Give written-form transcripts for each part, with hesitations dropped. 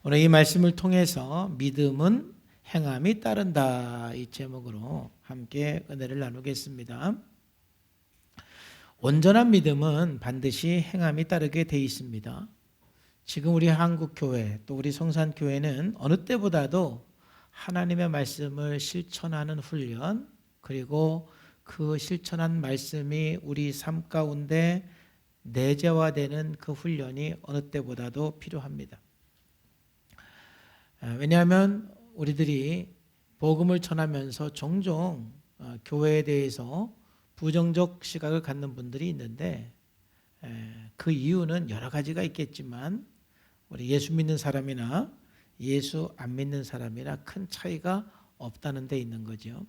오늘 이 말씀을 통해서 믿음은 행함이 따른다, 이 제목으로 함께 은혜를 나누겠습니다. 온전한 믿음은 반드시 행함이 따르게 돼 있습니다. 지금 우리 한국교회 또 우리 성산교회는 어느 때보다도 하나님의 말씀을 실천하는 훈련, 그리고 그 실천한 말씀이 우리 삶 가운데 내재화되는 그 훈련이 어느 때보다도 필요합니다. 왜냐하면 우리들이 복음을 전하면서 종종 교회에 대해서 부정적 시각을 갖는 분들이 있는데, 그 이유는 여러 가지가 있겠지만 우리 예수 믿는 사람이나 예수 안 믿는 사람이나 큰 차이가 없다는 데 있는 거죠.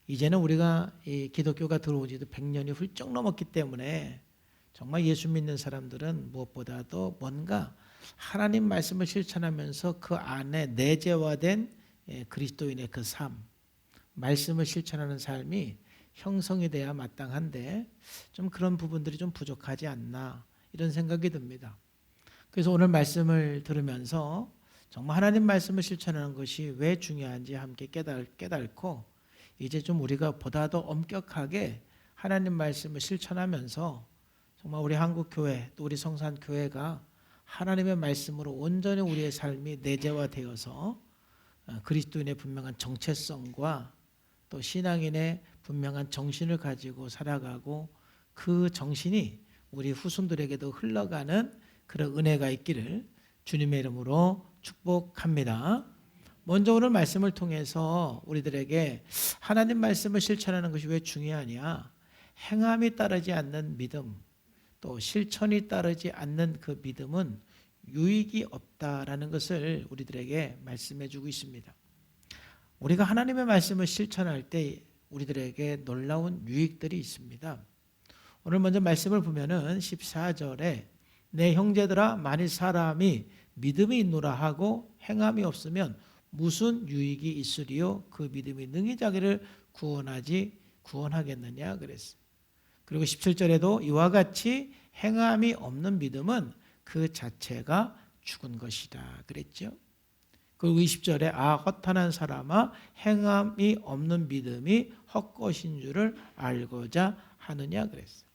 이제는 우리가 이 기독교가 들어온 지도 100년이 훌쩍 넘었기 때문에 정말 예수 믿는 사람들은 무엇보다도 뭔가 하나님 말씀을 실천하면서 그 안에 내재화된 그리스도인의 그 삶, 말씀을 실천하는 삶이 형성이 돼야 마땅한데 좀 그런 부분들이 좀 부족하지 않나, 이런 생각이 듭니다. 그래서 오늘 말씀을 들으면서 정말 하나님 말씀을 실천하는 것이 왜 중요한지 함께 깨닫고 이제 좀 우리가 보다도 엄격하게 하나님 말씀을 실천하면서 정말 우리 한국교회 또 우리 성산교회가 하나님의 말씀으로 온전히 우리의 삶이 내재화되어서 그리스도인의 분명한 정체성과 또 신앙인의 분명한 정신을 가지고 살아가고 그 정신이 우리 후손들에게도 흘러가는 그런 은혜가 있기를 주님의 이름으로 축복합니다. 먼저 오늘 말씀을 통해서 우리들에게 하나님 말씀을 실천하는 것이 왜 중요하냐, 행함이 따르지 않는 믿음, 또 실천이 따르지 않는 그 믿음은 유익이 없다라는 것을 우리들에게 말씀해 주고 있습니다. 우리가 하나님의 말씀을 실천할 때 우리들에게 놀라운 유익들이 있습니다. 오늘 먼저 말씀을 보면은 14절에 내 형제들아, 만일 사람이 믿음이 있노라 하고 행함이 없으면 무슨 유익이 있으리요? 그 믿음이 능히 자기를 구원하겠느냐 그랬어요. 그리고 17절에도 이와 같이 행함이 없는 믿음은 그 자체가 죽은 것이다 그랬죠. 그리고 20절에 헛한한 사람아, 행함이 없는 믿음이 헛것인 줄을 알고자 하느냐 그랬어요.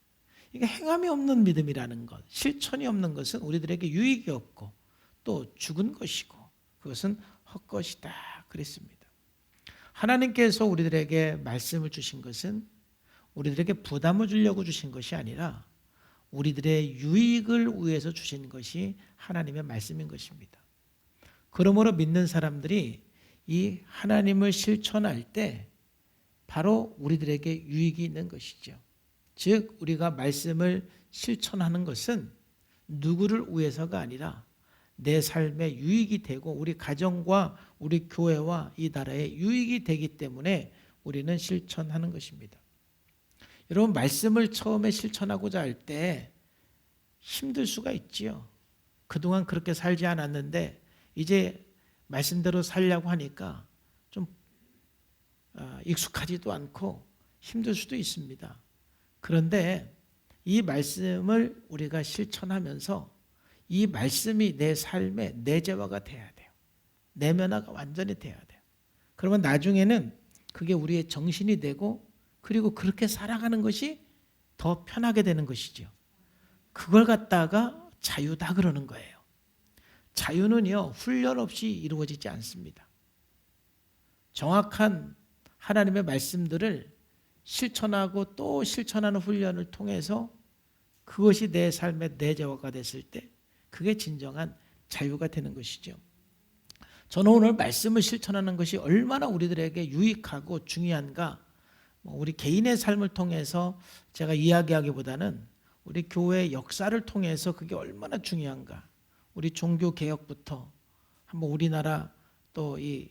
이게 행함이 없는 믿음이라는 것, 실천이 없는 것은 우리들에게 유익이 없고 또 죽은 것이고 그것은 헛것이다 그랬습니다. 하나님께서 우리들에게 말씀을 주신 것은 우리들에게 부담을 주려고 주신 것이 아니라 우리들의 유익을 위해서 주신 것이 하나님의 말씀인 것입니다. 그러므로 믿는 사람들이 이 하나님을 실천할 때 바로 우리들에게 유익이 있는 것이죠. 즉 우리가 말씀을 실천하는 것은 누구를 위해서가 아니라 내 삶에 유익이 되고 우리 가정과 우리 교회와 이 나라에 유익이 되기 때문에 우리는 실천하는 것입니다. 여러분, 말씀을 처음에 실천하고자 할 때 힘들 수가 있지요. 그동안 그렇게 살지 않았는데 이제 말씀대로 살려고 하니까 좀 익숙하지도 않고 힘들 수도 있습니다. 그런데 이 말씀을 우리가 실천하면서 이 말씀이 내 삶에 내재화가 돼야 돼요. 내면화가 완전히 돼야 돼요. 그러면 나중에는 그게 우리의 정신이 되고 그리고 그렇게 살아가는 것이 더 편하게 되는 것이죠. 그걸 갖다가 자유다 그러는 거예요. 자유는요, 훈련 없이 이루어지지 않습니다. 정확한 하나님의 말씀들을 실천하고 또 실천하는 훈련을 통해서 그것이 내 삶의 내재화가 됐을 때 그게 진정한 자유가 되는 것이죠. 저는 오늘 말씀을 실천하는 것이 얼마나 우리들에게 유익하고 중요한가, 우리 개인의 삶을 통해서 제가 이야기하기보다는 우리 교회의 역사를 통해서 그게 얼마나 중요한가, 우리 종교 개혁부터 한번 우리나라 또 이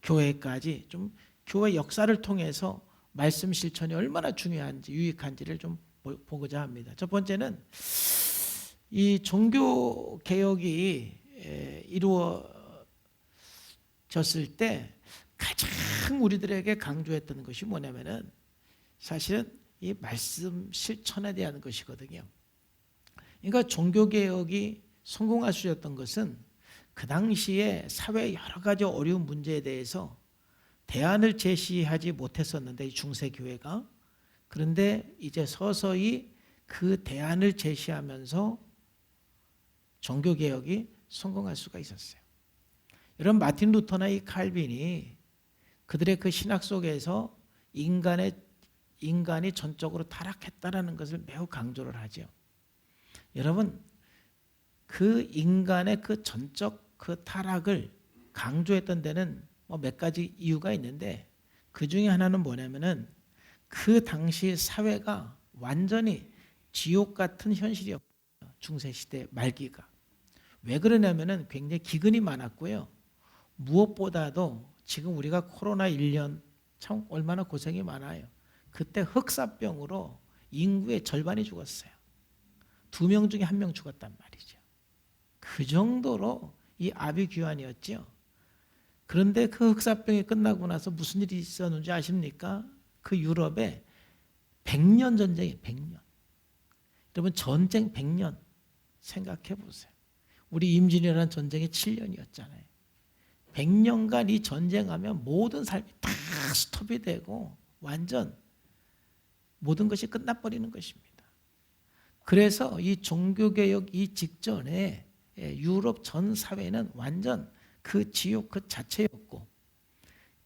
교회까지 좀 교회 역사를 통해서 말씀 실천이 얼마나 중요한지 유익한지를 좀 보고자 합니다. 첫 번째는 이 종교 개혁이 이루어졌을 때 가장 우리들에게 강조했던 것이 뭐냐면은 사실은 이 말씀 실천에 대한 것이거든요. 그러니까 종교 개혁이 성공할 수 있었던 것은 그 당시에 사회의 여러 가지 어려운 문제에 대해서 대안을 제시하지 못했었는데 이 중세교회가, 그런데 이제 서서히 그 대안을 제시하면서 종교개혁이 성공할 수가 있었어요. 이런 마틴 루터나 이 칼빈이 그들의 그 신학 속에서 인간이 전적으로 타락했다라는 것을 매우 강조를 하죠. 여러분, 그 인간의 그 전적 그 타락을 강조했던 데는 몇 가지 이유가 있는데, 그 중에 하나는 뭐냐면은 그 당시 사회가 완전히 지옥 같은 현실이었어요. 중세시대 말기가. 왜 그러냐면은 굉장히 기근이 많았고요. 무엇보다도 지금 우리가 코로나 1년 참 얼마나 고생이 많아요. 그때 흑사병으로 인구의 절반이 죽었어요. 2명 중에 1명 죽었단 말이죠. 그 정도로 이 아비규환이었죠. 그런데 그 흑사병이 끝나고 나서 무슨 일이 있었는지 아십니까? 그 유럽에 100년 전쟁이에요. 100년. 여러분, 전쟁 100년 생각해 보세요. 우리 임진왜란 전쟁이 7년이었잖아요. 100년간 이 전쟁하면 모든 삶이 다 스톱이 되고 완전 모든 것이 끝나버리는 것입니다. 그래서 이 종교개혁 이 직전에 유럽 전 사회는 완전 그 지옥 그 자체였고,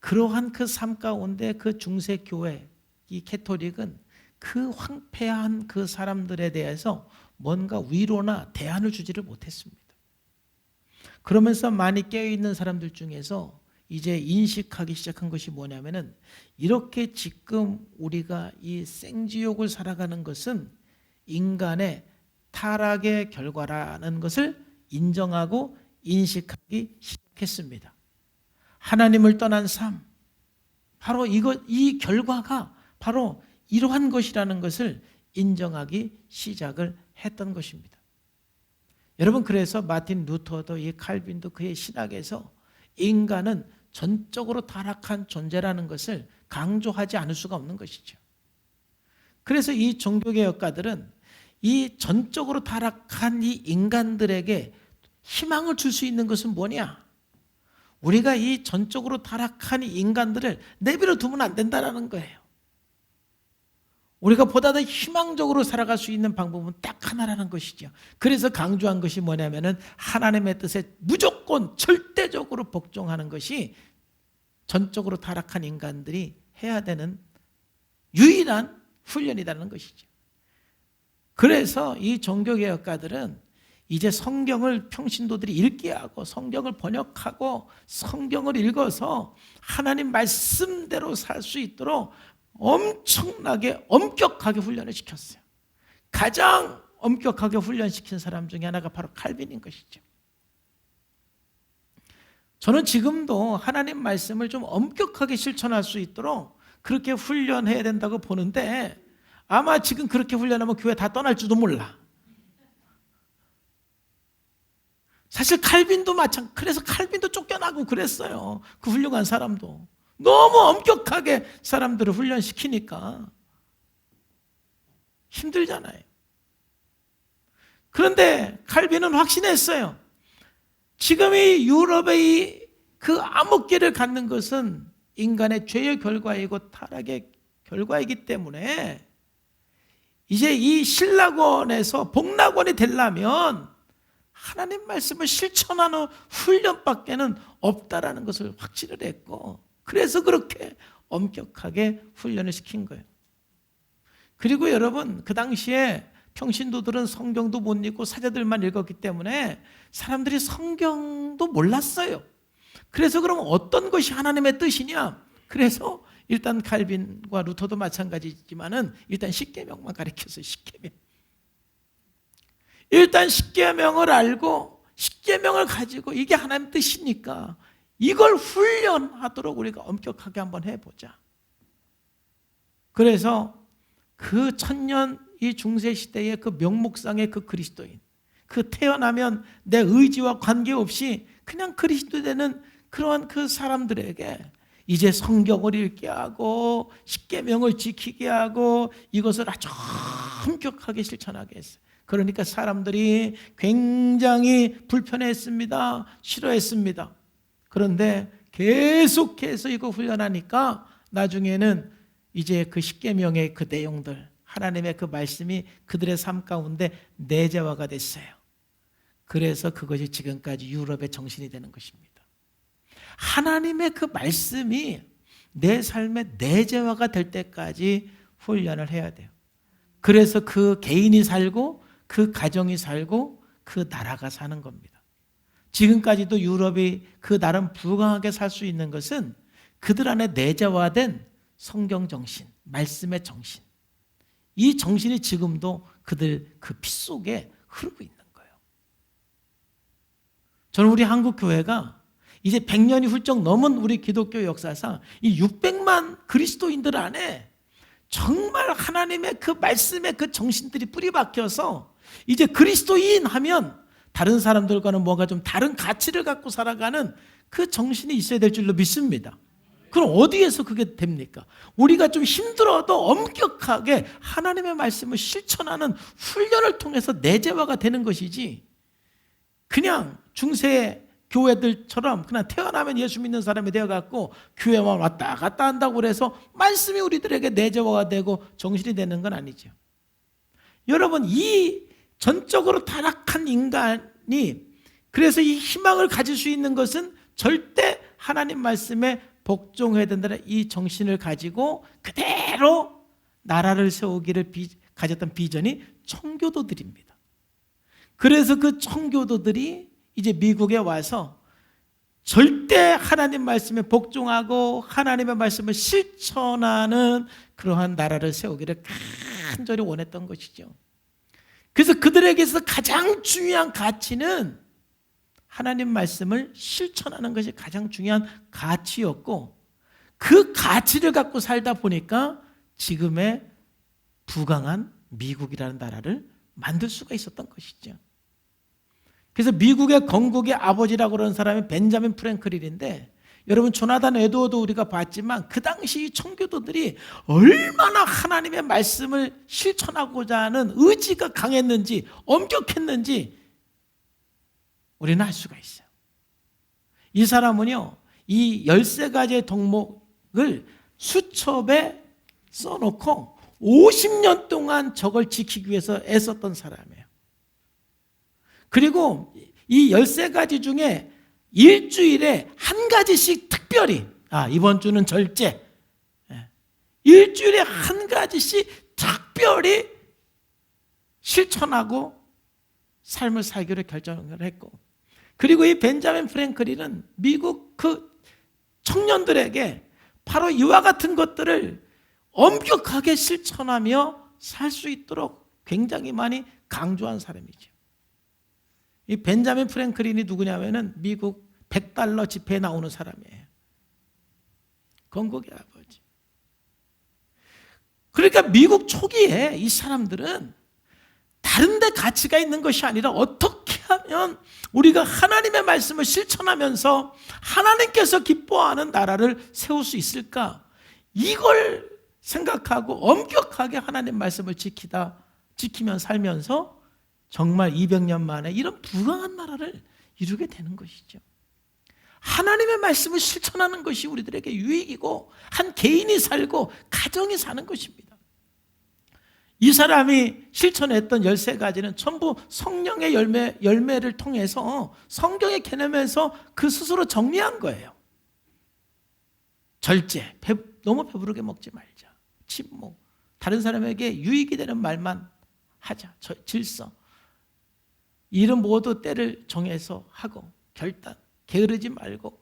그러한 그 삶 가운데 그 중세교회 이 캐토릭은 그 황폐한 그 사람들에 대해서 뭔가 위로나 대안을 주지를 못했습니다. 그러면서 많이 깨어있는 사람들 중에서 이제 인식하기 시작한 것이 뭐냐면은, 이렇게 지금 우리가 이 생지옥을 살아가는 것은 인간의 타락의 결과라는 것을 인정하고 인식하기 시작했습니다. 하나님을 떠난 삶, 바로 이 결과가 바로 이러한 것이라는 것을 인정하기 시작을 했던 것입니다. 여러분, 그래서 마틴 루터도 이 칼빈도 그의 신학에서 인간은 전적으로 타락한 존재라는 것을 강조하지 않을 수가 없는 것이죠. 그래서 이 종교개혁가들은 이 전적으로 타락한 이 인간들에게 희망을 줄 수 있는 것은 뭐냐? 우리가 이 전적으로 타락한 이 인간들을 내버려 두면 안 된다는 거예요. 우리가 보다 더 희망적으로 살아갈 수 있는 방법은 딱 하나라는 것이죠. 그래서 강조한 것이 뭐냐면은 하나님의 뜻에 무조건 절대적으로 복종하는 것이 전적으로 타락한 인간들이 해야 되는 유일한 훈련이라는 것이죠. 그래서 이 종교개혁가들은 이제 성경을 평신도들이 읽게 하고 성경을 번역하고 성경을 읽어서 하나님 말씀대로 살 수 있도록 엄청나게 엄격하게 훈련을 시켰어요. 가장 엄격하게 훈련시킨 사람 중에 하나가 바로 칼빈인 것이죠. 저는 지금도 하나님 말씀을 좀 엄격하게 실천할 수 있도록 그렇게 훈련해야 된다고 보는데, 아마 지금 그렇게 훈련하면 교회 다 떠날지도 몰라. 사실 칼빈도 그래서 칼빈도 쫓겨나고 그랬어요. 그 훌륭한 사람도 너무 엄격하게 사람들을 훈련시키니까 힘들잖아요. 그런데 칼빈은 확신했어요. 지금 이 유럽의 그 암흑기를 갖는 것은 인간의 죄의 결과이고 타락의 결과이기 때문에 이제 이 신락원에서 복락원이 되려면 하나님 말씀을 실천하는 훈련밖에는 없다라는 것을 확신을 했고, 그래서 그렇게 엄격하게 훈련을 시킨 거예요. 그리고 여러분, 그 당시에 평신도들은 성경도 못 읽고 사제들만 읽었기 때문에 사람들이 성경도 몰랐어요. 그래서 그럼 어떤 것이 하나님의 뜻이냐? 그래서 일단 칼빈과 루터도 마찬가지지만은 일단 십계명만 가르쳤어요. 십계명. 일단 십계명을 알고 십계명을 가지고 이게 하나님 뜻이니까 이걸 훈련하도록 우리가 엄격하게 한번 해보자. 그래서 그 천년 이 중세시대의 그 명목상의 그 그리스도인, 그 태어나면 내 의지와 관계없이 그냥 그리스도 되는 그러한 그 사람들에게 이제 성경을 읽게 하고 십계명을 지키게 하고 이것을 아주 엄격하게 실천하게 했어요. 그러니까 사람들이 굉장히 불편했습니다. 싫어했습니다. 그런데 계속해서 이거 훈련하니까 나중에는 이제 그 십계명의 그 내용들, 하나님의 그 말씀이 그들의 삶 가운데 내재화가 됐어요. 그래서 그것이 지금까지 유럽의 정신이 되는 것입니다. 하나님의 그 말씀이 내 삶에 내재화가 될 때까지 훈련을 해야 돼요. 그래서 그 개인이 살고 그 가정이 살고 그 나라가 사는 겁니다. 지금까지도 유럽이 그 나름 부강하게 살 수 있는 것은 그들 안에 내재화된 성경 정신, 말씀의 정신, 이 정신이 지금도 그들 그 피 속에 흐르고 있는 거예요. 저는 우리 한국 교회가 이제 100년이 훌쩍 넘은 우리 기독교 역사상 이 600만 그리스도인들 안에 정말 하나님의 그 말씀의 그 정신들이 뿌리 박혀서 이제 그리스도인 하면 다른 사람들과는 뭔가 좀 다른 가치를 갖고 살아가는 그 정신이 있어야 될 줄로 믿습니다. 그럼 어디에서 그게 됩니까? 우리가 좀 힘들어도 엄격하게 하나님의 말씀을 실천하는 훈련을 통해서 내재화가 되는 것이지, 그냥 중세 교회들처럼 그냥 태어나면 예수 믿는 사람이 되어갖고 교회만 왔다 갔다 한다고 그래서 말씀이 우리들에게 내재화가 되고 정신이 되는 건 아니죠. 여러분, 이 전적으로 타락한 인간이 그래서 이 희망을 가질 수 있는 것은 절대 하나님 말씀에 복종해야 된다는 이 정신을 가지고 그대로 나라를 세우기를 가졌던 비전이 청교도들입니다. 그래서 그 청교도들이 이제 미국에 와서 절대 하나님 말씀에 복종하고 하나님의 말씀을 실천하는 그러한 나라를 세우기를 간절히 원했던 것이죠. 그래서 그들에게서 가장 중요한 가치는 하나님 말씀을 실천하는 것이 가장 중요한 가치였고, 그 가치를 갖고 살다 보니까 지금의 부강한 미국이라는 나라를 만들 수가 있었던 것이죠. 그래서 미국의 건국의 아버지라고 그러는 사람이 벤자민 프랭클린인데, 여러분 조나단 에드워드 우리가 봤지만 그 당시 청교도들이 얼마나 하나님의 말씀을 실천하고자 하는 의지가 강했는지 엄격했는지 우리는 알 수가 있어요. 이 사람은요, 이 13가지의 덕목을 수첩에 써놓고 50년 동안 저걸 지키기 위해서 애썼던 사람이에요. 그리고 이 13가지 중에 일주일에 한 가지씩 특별히, 이번 주는 절제, 일주일에 한 가지씩 특별히 실천하고 삶을 살기로 결정을 했고, 그리고 이 벤자민 프랭클린은 미국 그 청년들에게 바로 이와 같은 것들을 엄격하게 실천하며 살 수 있도록 굉장히 많이 강조한 사람이죠. 이 벤자민 프랭클린이 누구냐면은 미국 $100 지폐에 나오는 사람이에요. 건국의 아버지. 그러니까 미국 초기에 이 사람들은 다른 데 가치가 있는 것이 아니라 어떻게 하면 우리가 하나님의 말씀을 실천하면서 하나님께서 기뻐하는 나라를 세울 수 있을까? 이걸 생각하고 엄격하게 하나님 말씀을 지키면 살면서 정말 200년 만에 이런 부강한 나라를 이루게 되는 것이죠. 하나님의 말씀을 실천하는 것이 우리들에게 유익이고 한 개인이 살고 가정이 사는 것입니다. 이 사람이 실천했던 13가지는 전부 성령의 열매를 통해서 성경의 개념에서 그 스스로 정리한 거예요. 절제, 너무 배부르게 먹지 말자. 침묵, 다른 사람에게 유익이 되는 말만 하자. 질서, 일은 모두 때를 정해서 하고, 결단, 게으르지 말고,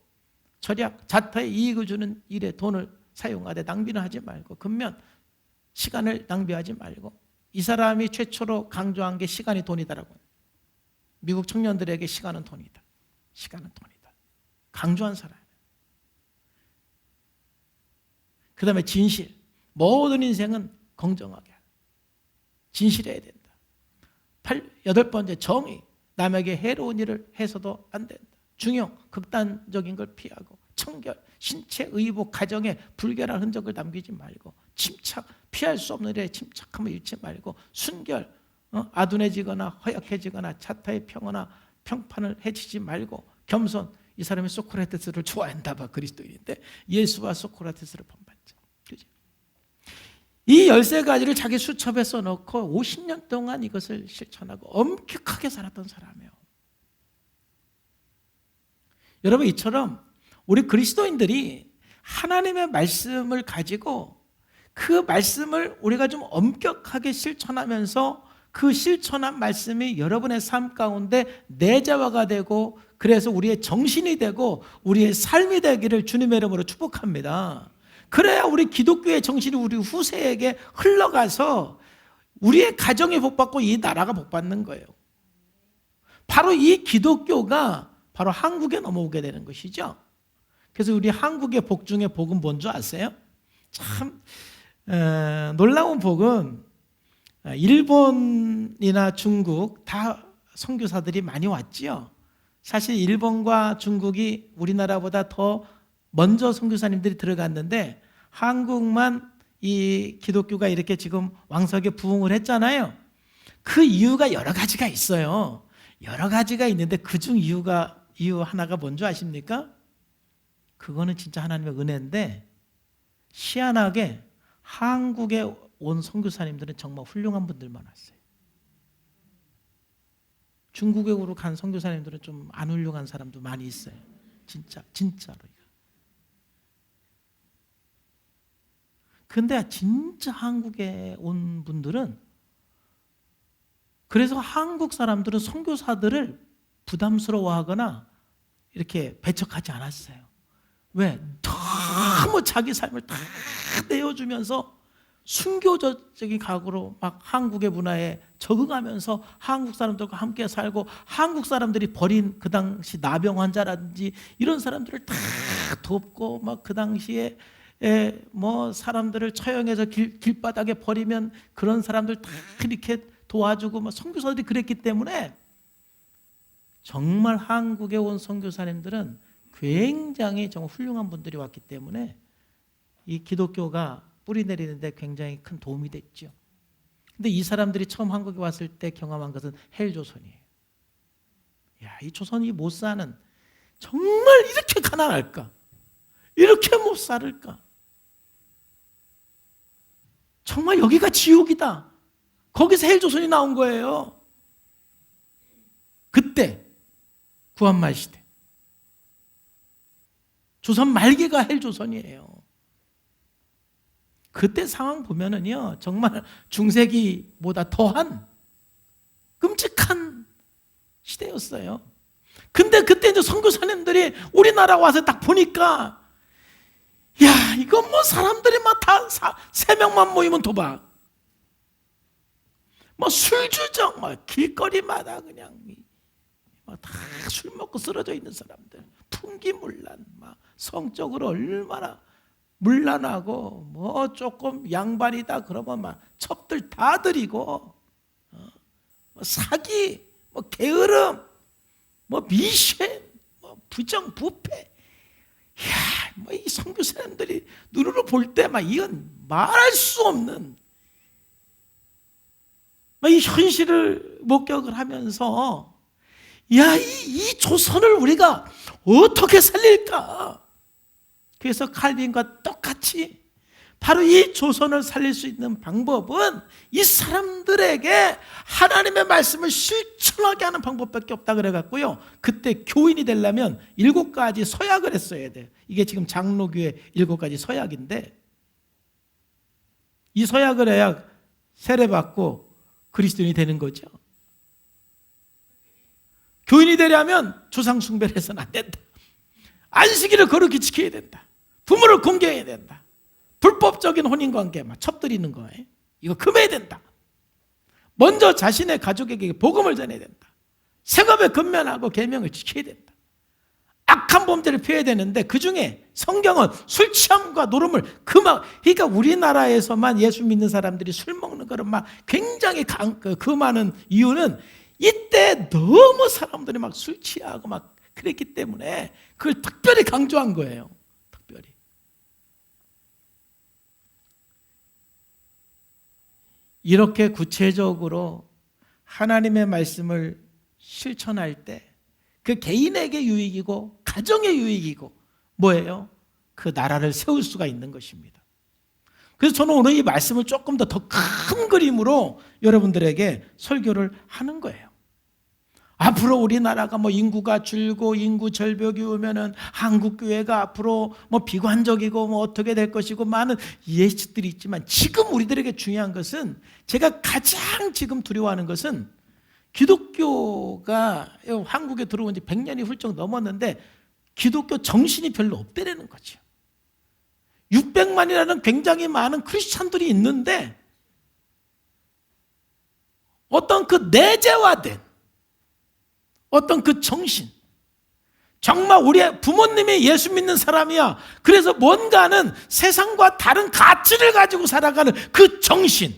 절약, 자타에 이익을 주는 일에 돈을 사용하되 낭비는 하지 말고, 근면 시간을 낭비하지 말고. 이 사람이 최초로 강조한 게 시간이 돈이다라고. 미국 청년들에게 시간은 돈이다. 시간은 돈이다. 강조한 사람이에요. 그 다음에 진실. 모든 인생은 공정하게 진실해야 된다. 8번째 정의. 남에게 해로운 일을 해서도 안 된다. 중용, 극단적인 걸 피하고. 청결, 신체, 의복, 가정에 불결한 흔적을 남기지 말고. 침착, 피할 수 없는 일에 침착함을 잃지 말고. 순결, 아둔해지거나 허약해지거나 차타에 평판을 해치지 말고 겸손. 이 사람이 소크라테스를 좋아한다 봐. 그리스도인인데 예수와 소크라테스를 본받자. 그죠? 이 13가지를 자기 수첩에 써놓고 50년 동안 이것을 실천하고 엄격하게 살았던 사람이에요. 여러분, 이처럼 우리 그리스도인들이 하나님의 말씀을 가지고 그 말씀을 우리가 좀 엄격하게 실천하면서 그 실천한 말씀이 여러분의 삶 가운데 내재화가 되고, 그래서 우리의 정신이 되고 우리의 삶이 되기를 주님의 이름으로 축복합니다. 그래야 우리 기독교의 정신이 우리 후세에게 흘러가서 우리의 가정이 복받고 이 나라가 복받는 거예요. 바로 이 기독교가 바로 한국에 넘어오게 되는 것이죠. 그래서 우리 한국의 복 중에 복은 뭔 줄 아세요? 참 놀라운 복은 일본이나 중국 다 선교사들이 많이 왔지요. 사실 일본과 중국이 우리나라보다 더 먼저 선교사님들이 들어갔는데 한국만 이 기독교가 이렇게 지금 왕석에 부흥을 했잖아요. 그 이유가 여러 가지가 있어요. 여러 가지가 있는데 그중 이유 하나가 뭔지 아십니까? 그거는 진짜 하나님의 은혜인데, 희한하게 한국에 온 선교사님들은 정말 훌륭한 분들만 왔어요. 중국으로 간 선교사님들은 좀 안 훌륭한 사람도 많이 있어요. 진짜로. 근데 진짜 한국에 온 분들은, 그래서 한국 사람들은 선교사들을 부담스러워하거나 이렇게 배척하지 않았어요. 왜? 너무 자기 삶을 다 내어주면서 순교적인 각오로 막 한국의 문화에 적응하면서 한국 사람들과 함께 살고, 한국 사람들이 버린 그 당시 나병 환자라든지 이런 사람들을 다 돕고, 막 그 당시에 뭐 사람들을 처형해서 길바닥에 버리면 그런 사람들 다 이렇게 도와주고, 막 선교사들이 그랬기 때문에 정말 한국에 온 선교사님들은 굉장히 정말 훌륭한 분들이 왔기 때문에 이 기독교가 뿌리 내리는데 굉장히 큰 도움이 됐죠. 근데 이 사람들이 처음 한국에 왔을 때 경험한 것은 헬조선이에요. 야, 이 조선이 못 사는, 정말 이렇게 가난할까? 이렇게 못 살을까? 정말 여기가 지옥이다. 거기서 헬조선이 나온 거예요. 그때 구한말 시대, 조선 말기가 헬조선이에요. 그때 상황 보면은요, 정말 중세기보다 더한 끔찍한 시대였어요. 근데 그때 이제 선교사님들이 우리나라 와서 딱 보니까, 야, 이건 뭐 사람들이 막 다 3명만 모이면 도박, 뭐 술주정, 막 길거리마다 그냥 다 술 먹고 쓰러져 있는 사람들, 풍기문란, 막 성적으로 얼마나 문란하고, 뭐 조금 양반이다 그러면 막 첩들 다 들이고, 뭐 사기, 뭐 게으름, 뭐 미쉐, 뭐 부정 부패. 야, 뭐 이 선교사님들이 눈으로 볼 때 막 이건 말할 수 없는 막 이 현실을 목격을 하면서, 야, 이 조선을 우리가 어떻게 살릴까? 그래서 칼빈과 똑같이 바로 이 조선을 살릴 수 있는 방법은 이 사람들에게 하나님의 말씀을 실천하게 하는 방법밖에 없다 그래갖고요, 그때 교인이 되려면 7가지 서약을 했어야 돼요. 이게 지금 장로교의 7가지 서약인데, 이 서약을 해야 세례받고 그리스도인이 되는 거죠. 교인이 되려면 조상 숭배를 해서는 안 된다. 안식일을 거룩히 지켜야 된다. 부모를 공경해야 된다. 불법적인 혼인관계 막 첩들이는 거예요. 이거 금해야 된다. 먼저 자신의 가족에게 복음을 전해야 된다. 세겁에 근면하고 계명을 지켜야 된다. 악한 범죄를 피해야 되는데, 그 중에 성경은 술 취함과 노름을 그러니까 우리나라에서만 예수 믿는 사람들이 술 먹는 거를 막 굉장히 금하는 이유는 이때 너무 사람들이 막 술 취하고 막 그랬기 때문에 그걸 특별히 강조한 거예요. 특별히. 이렇게 구체적으로 하나님의 말씀을 실천할 때 그 개인에게 유익이고 가정의 유익이고 뭐예요? 그 나라를 세울 수가 있는 것입니다. 그래서 저는 오늘 이 말씀을 조금 더 큰 그림으로 여러분들에게 설교를 하는 거예요. 앞으로 우리나라가 인구가 줄고 인구 절벽이 오면은 한국 교회가 앞으로 비관적이고 어떻게 될 것이고 많은 예측들이 있지만 지금 우리들에게 중요한 것은 제가 가장 지금 두려워하는 것은 기독교가 한국에 들어온 지 100년이 훌쩍 넘었는데 기독교 정신이 별로 없다라는 거죠. 600만이라는 굉장히 많은 크리스찬들이 있는데 어떤 그 내재화된 어떤 그 정신, 정말 우리 부모님이 예수 믿는 사람이야. 그래서 뭔가는 세상과 다른 가치를 가지고 살아가는 그 정신,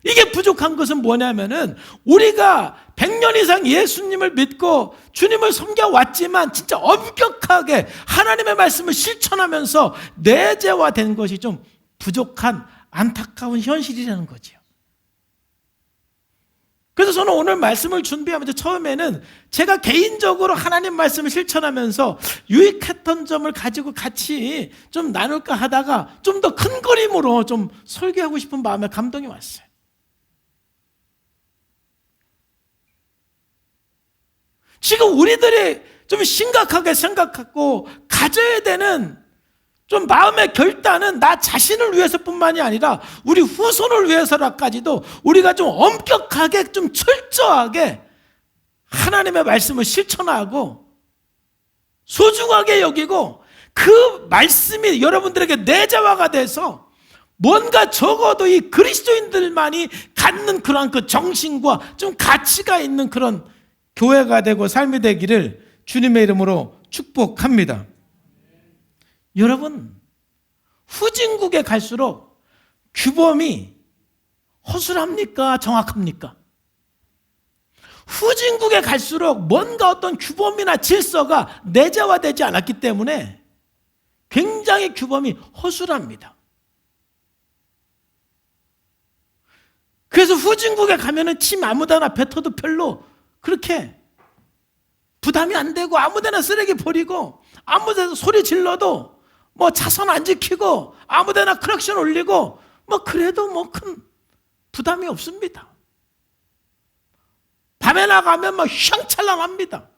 이게 부족한 것은 뭐냐면은 우리가 100년 이상 예수님을 믿고 주님을 섬겨왔지만 진짜 엄격하게 하나님의 말씀을 실천하면서 내재화된 것이 좀 부족한 안타까운 현실이라는 거죠. 그래서 저는 오늘 말씀을 준비하면서 처음에는 제가 개인적으로 하나님 말씀을 실천하면서 유익했던 점을 가지고 같이 좀 나눌까 하다가 좀 더 큰 그림으로 좀 설교하고 싶은 마음에 감동이 왔어요. 지금 우리들이 좀 심각하게 생각하고 가져야 되는 좀 마음의 결단은 나 자신을 위해서뿐만이 아니라 우리 후손을 위해서라까지도 우리가 좀 엄격하게 좀 철저하게 하나님의 말씀을 실천하고 소중하게 여기고 그 말씀이 여러분들에게 내재화가 돼서 뭔가 적어도 이 그리스도인들만이 갖는 그런 그 정신과 좀 가치가 있는 그런 교회가 되고 삶이 되기를 주님의 이름으로 축복합니다. 여러분, 후진국에 갈수록 규범이 허술합니까? 정확합니까? 후진국에 갈수록 뭔가 어떤 규범이나 질서가 내재화되지 않았기 때문에 굉장히 규범이 허술합니다. 그래서 후진국에 가면은 침 아무데나 뱉어도 별로 그렇게 부담이 안 되고 아무데나 쓰레기 버리고 아무데나 소리 질러도 차선 안 지키고 아무데나 크락션 올리고 그래도 큰 부담이 없습니다. 밤에 나가면 휘황찬란합니다.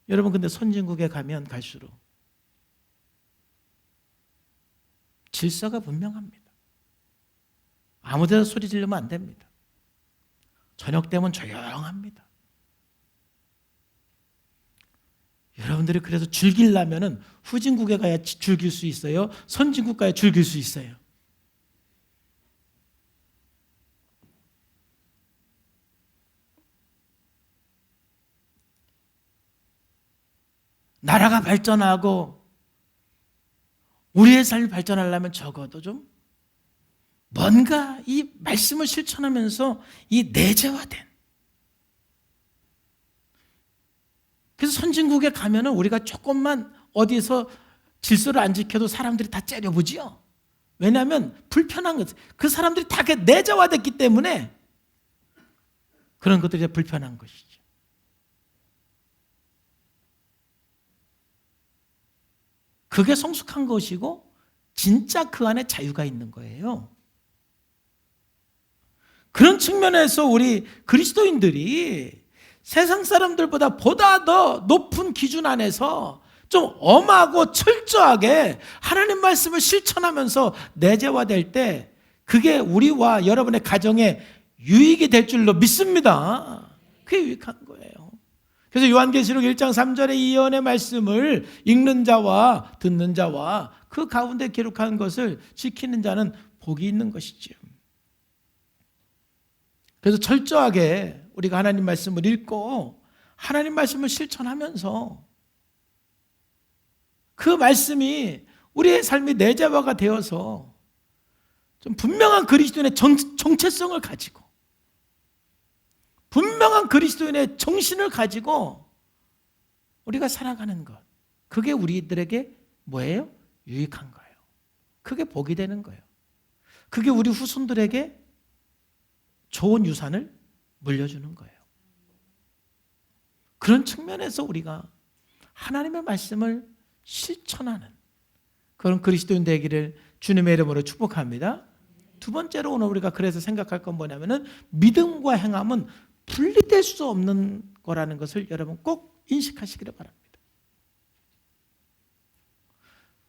여러분, 근데 선진국에 가면 갈수록 질서가 분명합니다. 아무데나 소리 지르면 안 됩니다. 저녁 되면 조용합니다. 여러분들이 그래서 즐기려면은 후진국에 가야 즐길 수 있어요? 선진국 가야 즐길 수 있어요? 나라가 발전하고 우리의 삶이 발전하려면 적어도 좀 뭔가 이 말씀을 실천하면서 이 내재화된, 그래서 선진국에 가면은 우리가 조금만 어디서 질서를 안 지켜도 사람들이 다 째려보지요. 왜냐하면 불편한 것, 그 사람들이 다 내재화됐기 때문에 그런 것들이 불편한 것이죠. 그게 성숙한 것이고 진짜 그 안에 자유가 있는 거예요. 그런 측면에서 우리 그리스도인들이 세상 사람들보다 보다 더 높은 기준 안에서 좀 엄하고 철저하게 하나님 말씀을 실천하면서 내재화될 때 그게 우리와 여러분의 가정에 유익이 될 줄로 믿습니다. 그게 유익한 거예요. 그래서 요한계시록 1장 3절의 이 예언의 말씀을 읽는 자와 듣는 자와 그 가운데 기록한 것을 지키는 자는 복이 있는 것이지요. 그래서 철저하게 우리가 하나님 말씀을 읽고 하나님 말씀을 실천하면서 그 말씀이 우리의 삶이 내재화가 되어서 좀 분명한 그리스도인의 정체성을 가지고 분명한 그리스도인의 정신을 가지고 우리가 살아가는 것, 그게 우리들에게 뭐예요? 유익한 거예요. 그게 복이 되는 거예요. 그게 우리 후손들에게 좋은 유산을 물려주는 거예요. 그런 측면에서 우리가 하나님의 말씀을 실천하는 그런 그리스도인 되기를 주님의 이름으로 축복합니다. 두 번째로 오늘 우리가 그래서 생각할 건 뭐냐면은 믿음과 행함은 분리될 수 없는 거라는 것을 여러분 꼭 인식하시기를 바랍니다.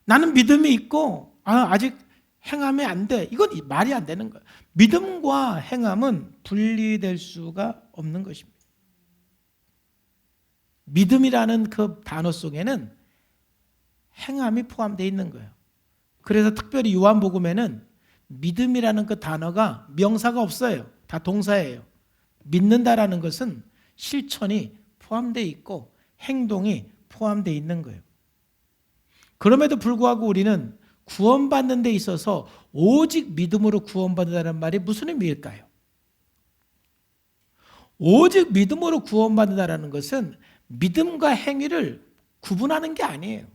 나는 믿음이 있고 아직 행함이 안 돼. 이건 말이 안 되는 거예요. 믿음과 행함은 분리될 수가 없는 것입니다. 믿음이라는 그 단어 속에는 행함이 포함되어 있는 거예요. 그래서 특별히 요한복음에는 믿음이라는 그 단어가 명사가 없어요. 다 동사예요. 믿는다라는 것은 실천이 포함되어 있고 행동이 포함되어 있는 거예요. 그럼에도 불구하고 우리는 구원받는 데 있어서 오직 믿음으로 구원받는다는 말이 무슨 의미일까요? 오직 믿음으로 구원받는다는 것은 믿음과 행위를 구분하는 게 아니에요.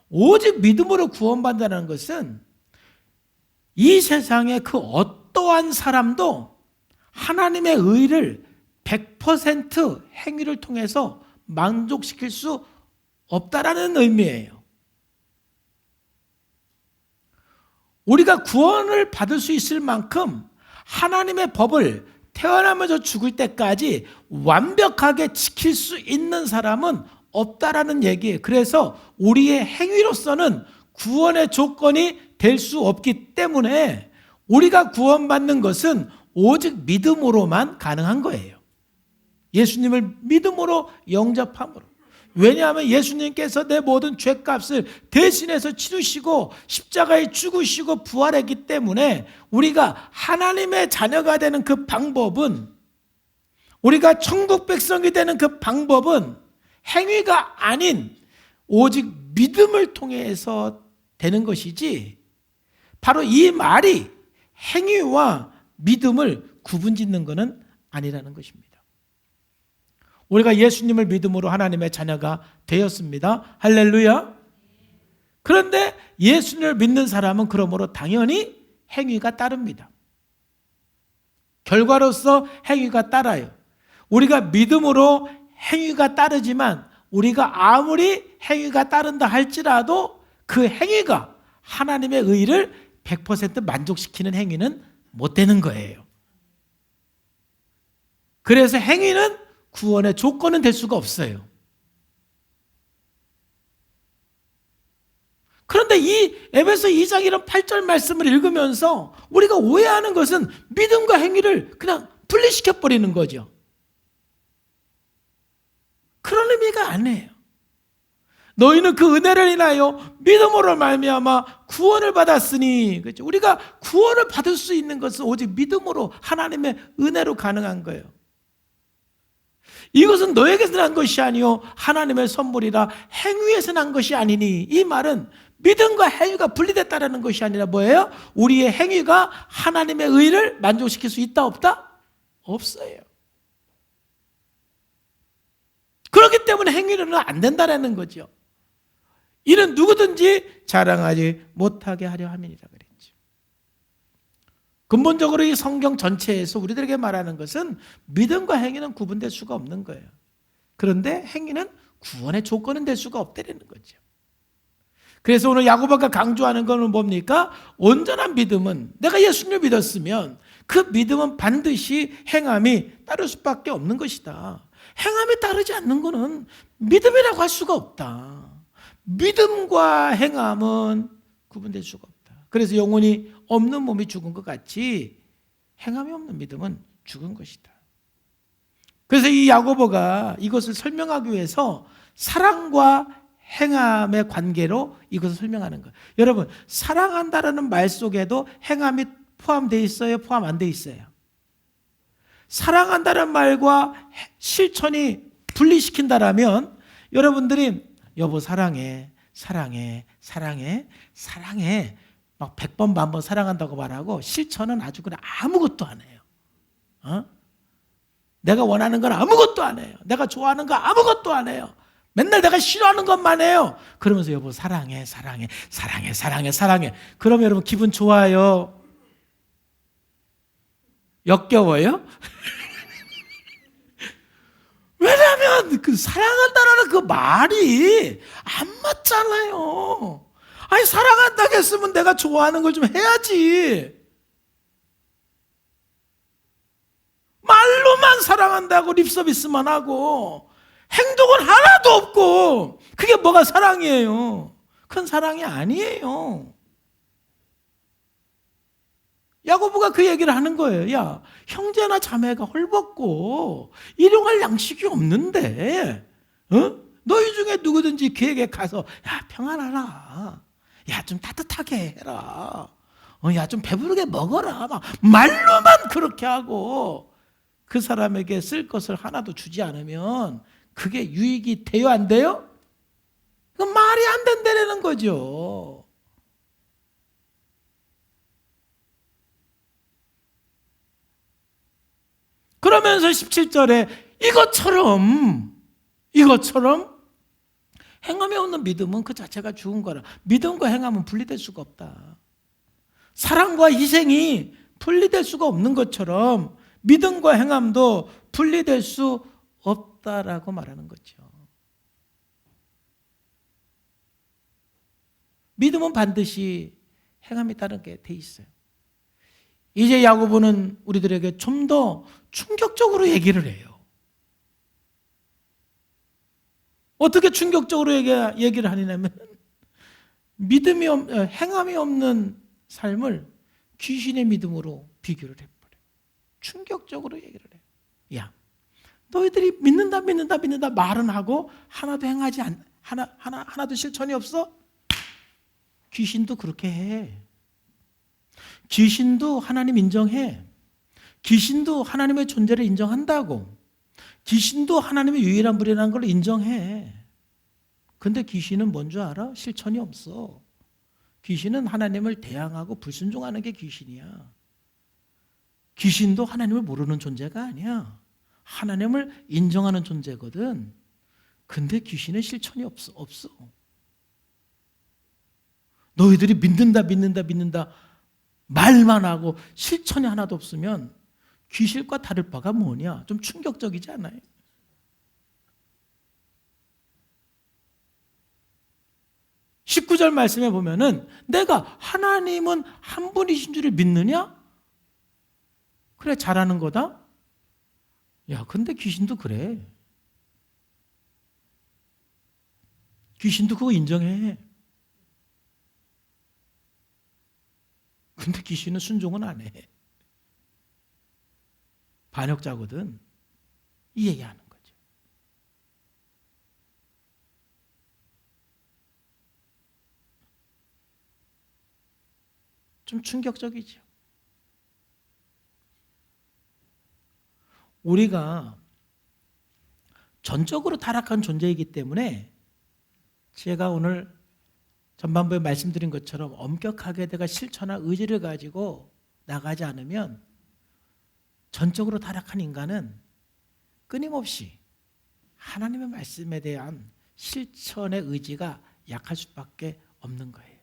오직 믿음으로 구원받는다는 것은 이 세상의 그 어떠한 사람도 하나님의 의를 100% 행위를 통해서 만족시킬 수 없다라는 의미예요. 우리가 구원을 받을 수 있을 만큼 하나님의 법을 태어나면서 죽을 때까지 완벽하게 지킬 수 있는 사람은 없다라는 얘기예요. 그래서 우리의 행위로서는 구원의 조건이 될 수 없기 때문에 우리가 구원받는 것은 오직 믿음으로만 가능한 거예요. 예수님을 믿음으로 영접함으로. 왜냐하면 예수님께서 내 모든 죄값을 대신해서 치르시고 십자가에 죽으시고 부활했기 때문에 우리가 하나님의 자녀가 되는 그 방법은, 우리가 천국 백성이 되는 그 방법은 행위가 아닌 오직 믿음을 통해서 되는 것이지, 바로 이 말이 행위와 믿음을 구분짓는 것은 아니라는 것입니다. 우리가 예수님을 믿음으로 하나님의 자녀가 되었습니다. 할렐루야. 그런데 예수님을 믿는 사람은 그러므로 당연히 행위가 따릅니다. 결과로서 행위가 따라요. 우리가 믿음으로 행위가 따르지만 우리가 아무리 행위가 따른다 할지라도 그 행위가 하나님의 의를 100% 만족시키는 행위는 못 되는 거예요. 그래서 행위는 구원의 조건은 될 수가 없어요. 그런데 이 에베소 2장 1절 8절 말씀을 읽으면서 우리가 오해하는 것은 믿음과 행위를 그냥 분리시켜버리는 거죠. 그런 의미가 아니에요. 너희는 그 은혜를 인하여 믿음으로 말미암아 구원을 받았으니, 그렇죠? 우리가 구원을 받을 수 있는 것은 오직 믿음으로 하나님의 은혜로 가능한 거예요. 이것은 너에게서 난 것이 아니요 하나님의 선물이라 행위에서 난 것이 아니니. 이 말은 믿음과 행위가 분리됐다는 것이 아니라 뭐예요? 우리의 행위가 하나님의 의를 만족시킬 수 있다 없다? 없어요. 그렇기 때문에 행위로는 안 된다는 거죠. 이는 누구든지 자랑하지 못하게 하려 함이니라 그랬죠. 근본적으로 이 성경 전체에서 우리들에게 말하는 것은 믿음과 행위는 구분될 수가 없는 거예요. 그런데 행위는 구원의 조건은 될 수가 없다는 거죠. 그래서 오늘 야고보가 강조하는 것은 뭡니까? 온전한 믿음은, 내가 예수님을 믿었으면 그 믿음은 반드시 행함이 따를 수밖에 없는 것이다. 행함이 따르지 않는 것은 믿음이라고 할 수가 없다. 믿음과 행함은 구분될 수가 없다. 그래서 영혼이 없는 몸이 죽은 것 같이 행함이 없는 믿음은 죽은 것이다. 그래서 이 야고보가 이것을 설명하기 위해서 사랑과 행함의 관계로 이것을 설명하는 거예요. 여러분, 사랑한다라는 말 속에도 행함이 포함되어 있어요? 포함 안 되어 있어요? 사랑한다는 말과 실천이 분리시킨다라면 여러분들이 여보 사랑해, 사랑해, 사랑해, 사랑해 막 100번 만번 사랑한다고 말하고 실천은 아주 그냥 아무것도 안 해요. 내가 원하는 건 아무것도 안 해요. 내가 좋아하는 거 아무것도 안 해요. 맨날 내가 싫어하는 것만 해요. 그러면서 여보 사랑해 사랑해 사랑해 사랑해 사랑해. 그러면 여러분 기분 좋아요? 역겨워요? 왜냐하면 그 사랑한다라는 그 말이 안 맞잖아요. 아니 사랑한다고 했으면 내가 좋아하는 걸 좀 해야지. 말로만 사랑한다고 립서비스만 하고 행동은 하나도 없고 그게 뭐가 사랑이에요? 큰 사랑이 아니에요. 야고보가 그 얘기를 하는 거예요. 야, 형제나 자매가 헐벗고 일용할 양식이 없는데 너희 중에 누구든지 그에게 가서 야 평안하라, 야 좀 따뜻하게 해라, 야 좀 배부르게 먹어라, 막 말로만 그렇게 하고 그 사람에게 쓸 것을 하나도 주지 않으면 그게 유익이 돼요 안 돼요? 그 말이 안 된다는 거죠. 그러면서 17절에 이것처럼 행함이 없는 믿음은 그 자체가 죽은 거라. 믿음과 행함은 분리될 수가 없다. 사랑과 희생이 분리될 수가 없는 것처럼 믿음과 행함도 분리될 수 없다라고 말하는 거죠. 믿음은 반드시 행함이 따르게 돼 있어요. 이제 야고보는 우리들에게 좀 더 충격적으로 얘기를 해요. 어떻게 충격적으로 얘기를 하냐면 행함이 없는 삶을 귀신의 믿음으로 비교를 해버려요. 충격적으로 얘기를 해요. 야, 너희들이 믿는다 말은 하고 하나도 행하지 하나도 실천이 없어? 귀신도 그렇게 해. 귀신도 하나님 인정해. 귀신도 하나님의 존재를 인정한다고. 귀신도 하나님의 유일한 분이라는 걸 인정해. 근데 귀신은 뭔 줄 알아? 실천이 없어. 귀신은 하나님을 대항하고 불순종하는 게 귀신이야. 귀신도 하나님을 모르는 존재가 아니야. 하나님을 인정하는 존재거든. 근데 귀신은 실천이 없어. 너희들이 믿는다 말만 하고 실천이 하나도 없으면 귀신과 다를 바가 뭐냐? 좀 충격적이지 않아요? (19절) 말씀에 보면은 내가 하나님은 한 분이신 줄을 믿느냐? 그래 잘하는 거다? 야, 근데 귀신도 그래. 귀신도 그거 인정해. 근데 귀신은 순종은 안 해. 반역자거든. 이 얘기하는 거죠. 좀 충격적이죠. 우리가 전적으로 타락한 존재이기 때문에 제가 오늘 전반부에 말씀드린 것처럼 엄격하게 내가 실천할 의지를 가지고 나가지 않으면 전적으로 타락한 인간은 끊임없이 하나님의 말씀에 대한 실천의 의지가 약할 수밖에 없는 거예요.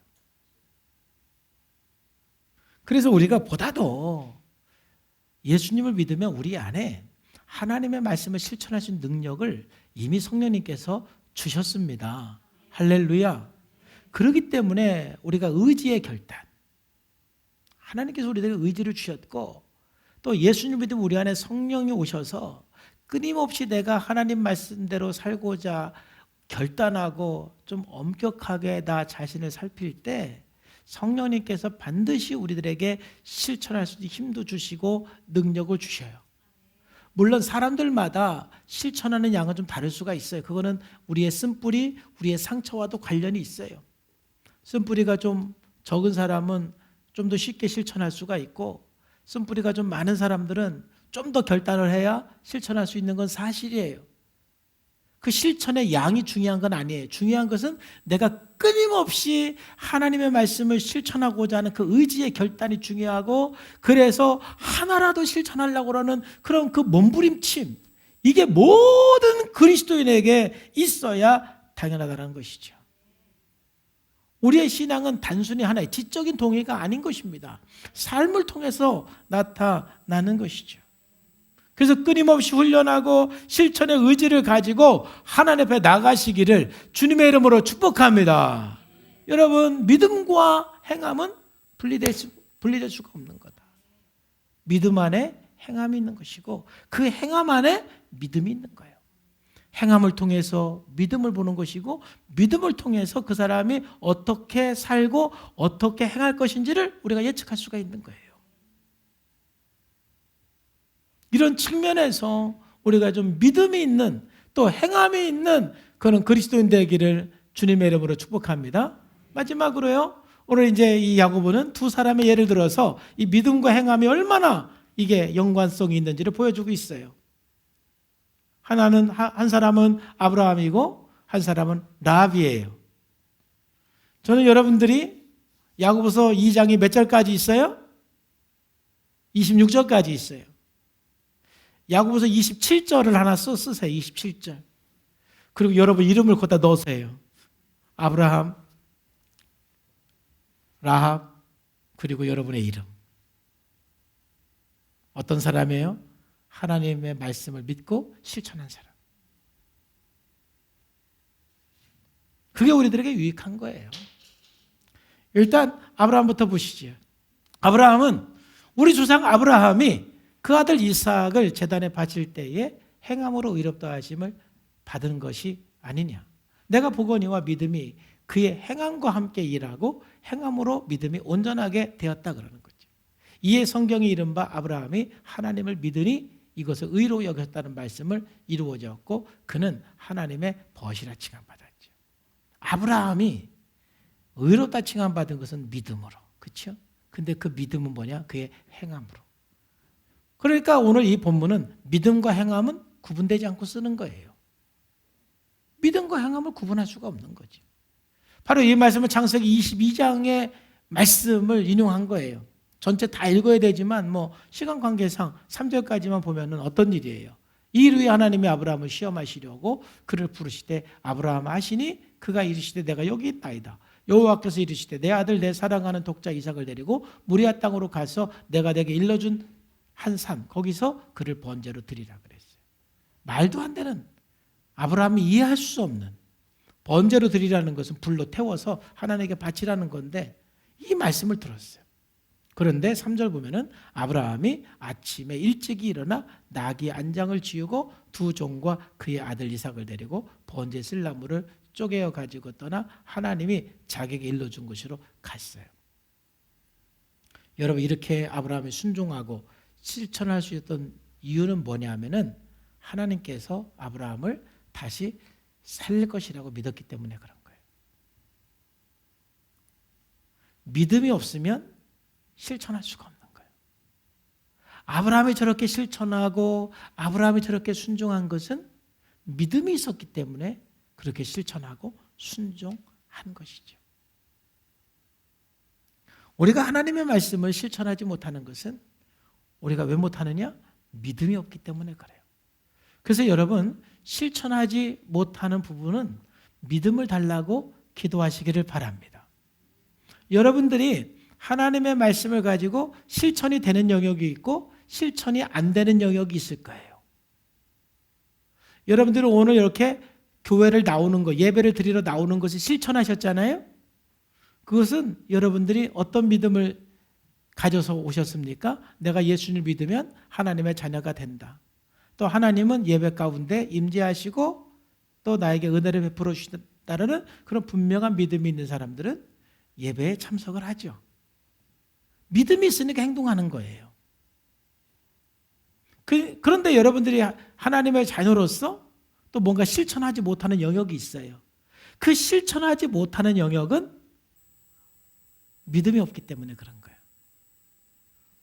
그래서 우리가 보다도 예수님을 믿으면 우리 안에 하나님의 말씀을 실천할 수 있는 능력을 이미 성령님께서 주셨습니다. 할렐루야. 그렇기 때문에 우리가 의지의 결단, 하나님께서 우리에게 의지를 주셨고 또 예수님 믿으면 우리 안에 성령이 오셔서 끊임없이 내가 하나님 말씀대로 살고자 결단하고 좀 엄격하게 나 자신을 살필 때 성령님께서 반드시 우리들에게 실천할 수 있는 힘도 주시고 능력을 주셔요. 물론 사람들마다 실천하는 양은 좀 다를 수가 있어요. 그거는 우리의 쓴뿌리, 우리의 상처와도 관련이 있어요. 쓴뿌리가 좀 적은 사람은 좀 더 쉽게 실천할 수가 있고 쓴뿌리가 좀 많은 사람들은 좀 더 결단을 해야 실천할 수 있는 건 사실이에요. 그 실천의 양이 중요한 건 아니에요. 중요한 것은 내가 끊임없이 하나님의 말씀을 실천하고자 하는 그 의지의 결단이 중요하고, 그래서 하나라도 실천하려고 하는 그런 그 몸부림침, 이게 모든 그리스도인에게 있어야 당연하다는 것이죠. 우리의 신앙은 단순히 하나의 지적인 동의가 아닌 것입니다. 삶을 통해서 나타나는 것이죠. 그래서 끊임없이 훈련하고 실천의 의지를 가지고 하나님 앞에 나가시기를 주님의 이름으로 축복합니다. 여러분, 믿음과 행함은 분리될 수가 없는 거다. 믿음 안에 행함이 있는 것이고 그 행함 안에 믿음이 있는 거예요. 행함을 통해서 믿음을 보는 것이고 믿음을 통해서 그 사람이 어떻게 살고 어떻게 행할 것인지를 우리가 예측할 수가 있는 거예요. 이런 측면에서 우리가 좀 믿음이 있는 또 행함이 있는 그런 그리스도인 되기를 주님의 이름으로 축복합니다. 마지막으로요. 오늘 이제 이 야고보는 두 사람의 예를 들어서 이 믿음과 행함이 얼마나 이게 연관성이 있는지를 보여주고 있어요. 한 사람은 아브라함이고 한 사람은 라합이에요. 저는 여러분들이 야고보서 2장이 몇 절까지 있어요? 26절까지 있어요. 야고보서 27절을 하나 쓰세요. 27절. 그리고 여러분 이름을 거기다 넣으세요. 아브라함, 라합, 그리고 여러분의 이름. 어떤 사람이에요? 하나님의 말씀을 믿고 실천한 사람. 그게 우리들에게 유익한 거예요. 일단 아브라함부터 보시죠. 아브라함은 우리 조상 아브라함이 그 아들 이삭을 제단에 바칠 때에 행함으로 의롭다 하심을 받은 것이 아니냐. 내가 보거니와 믿음이 그의 행함과 함께 일하고 행함으로 믿음이 온전하게 되었다 그러는 거죠. 이에 성경이 이른바 아브라함이 하나님을 믿으니 이것을 의로 여겼다는 말씀을 이루어졌고 그는 하나님의 벗이라 칭함받았죠. 아브라함이 의롭다 칭함받은 것은 믿음으로. 그렇죠? 근데 그 믿음은 뭐냐? 그의 행함으로. 그러니까 오늘 이 본문은 믿음과 행함은 구분되지 않고 쓰는 거예요. 믿음과 행함을 구분할 수가 없는 거죠. 바로 이 말씀은 창세기 22장의 말씀을 인용한 거예요. 전체 다 읽어야 되지만 시간 관계상 3절까지만 보면은 어떤 일이에요. 이 일 후에 하나님이 아브라함을 시험하시려고 그를 부르시되 아브라함 하시니 그가 이르시되 내가 여기 있나이다. 여호와께서 이르시되 내 아들 내 사랑하는 독자 이삭을 데리고 모리아 땅으로 가서 내가 내게 일러준 한 산 거기서 그를 번제로 드리라 그랬어요. 말도 안 되는 아브라함이 이해할 수 없는 번제로 드리라는 것은 불로 태워서 하나님께 바치라는 건데 이 말씀을 들었어요. 그런데 3절 보면은 아브라함이 아침에 일찍이 일어나 나귀 안장을 지우고 두 종과 그의 아들 이삭을 데리고 번제 쓸 나무를 쪼개어 가지고 떠나 하나님이 자기에게 일러준 곳으로 갔어요. 여러분 이렇게 아브라함이 순종하고 실천할 수 있었던 이유는 뭐냐면은 하나님께서 아브라함을 다시 살릴 것이라고 믿었기 때문에 그런 거예요. 믿음이 없으면 실천할 수가 없는 거예요. 아브라함이 저렇게 실천하고 아브라함이 저렇게 순종한 것은 믿음이 있었기 때문에 그렇게 실천하고 순종한 것이죠. 우리가 하나님의 말씀을 실천하지 못하는 것은 우리가 왜 못하느냐? 믿음이 없기 때문에 그래요. 그래서 여러분 실천하지 못하는 부분은 믿음을 달라고 기도하시기를 바랍니다. 여러분들이 하나님의 말씀을 가지고 실천이 되는 영역이 있고 실천이 안 되는 영역이 있을 거예요. 여러분들은 오늘 이렇게 교회를 나오는 거, 예배를 드리러 나오는 것을 실천하셨잖아요. 그것은 여러분들이 어떤 믿음을 가져서 오셨습니까? 내가 예수님을 믿으면 하나님의 자녀가 된다. 또 하나님은 예배 가운데 임재하시고 또 나에게 은혜를 베풀어 주신다는 그런 분명한 믿음이 있는 사람들은 예배에 참석을 하죠. 믿음이 있으니까 행동하는 거예요. 그런데 여러분들이 하나님의 자녀로서 또 뭔가 실천하지 못하는 영역이 있어요. 그 실천하지 못하는 영역은 믿음이 없기 때문에 그런 거예요.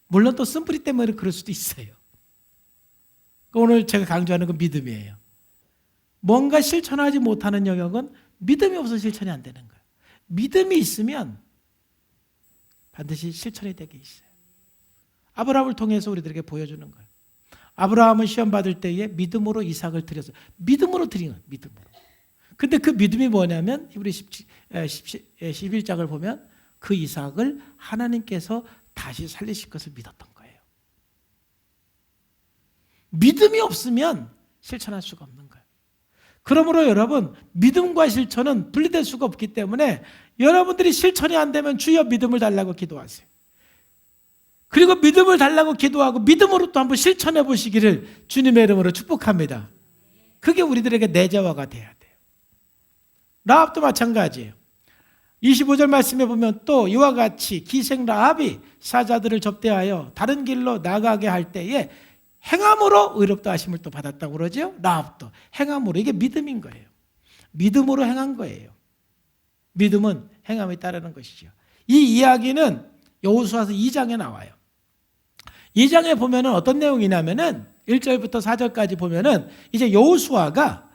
물론 또 쓴뿌리 때문에 그럴 수도 있어요. 오늘 제가 강조하는 건 믿음이에요. 뭔가 실천하지 못하는 영역은 믿음이 없어서 실천이 안 되는 거예요. 믿음이 있으면 반드시 실천이 되게 있어요. 아브라함을 통해서 우리들에게 보여주는 거예요. 아브라함은 시험 받을 때에 믿음으로 이삭을 드렸어요. 믿음으로 드린 거예요. 믿음으로. 근데 그 믿음이 뭐냐면 히브리 11장을 보면 그 이삭을 하나님께서 다시 살리실 것을 믿었던 거예요. 믿음이 없으면 실천할 수가 없는 거예요. 그러므로 여러분, 믿음과 실천은 분리될 수가 없기 때문에 여러분들이 실천이 안 되면 주여 믿음을 달라고 기도하세요. 그리고 믿음을 달라고 기도하고 믿음으로 또 한번 실천해 보시기를 주님의 이름으로 축복합니다. 그게 우리들에게 내재화가 돼야 돼요. 라합도 마찬가지예요. 25절 말씀에 보면 또 이와 같이 기생 라합이 사자들을 접대하여 다른 길로 나가게 할 때에 행함으로 의롭다 하심을 또 받았다고 그러죠. 라합도 행함으로, 이게 믿음인 거예요. 믿음으로 행한 거예요. 믿음은 행함에 따르는 것이죠. 이 이야기는 여호수아서 2장에 나와요. 2장에 보면은 어떤 내용이냐면은 1절부터 4절까지 보면은 이제 여호수아가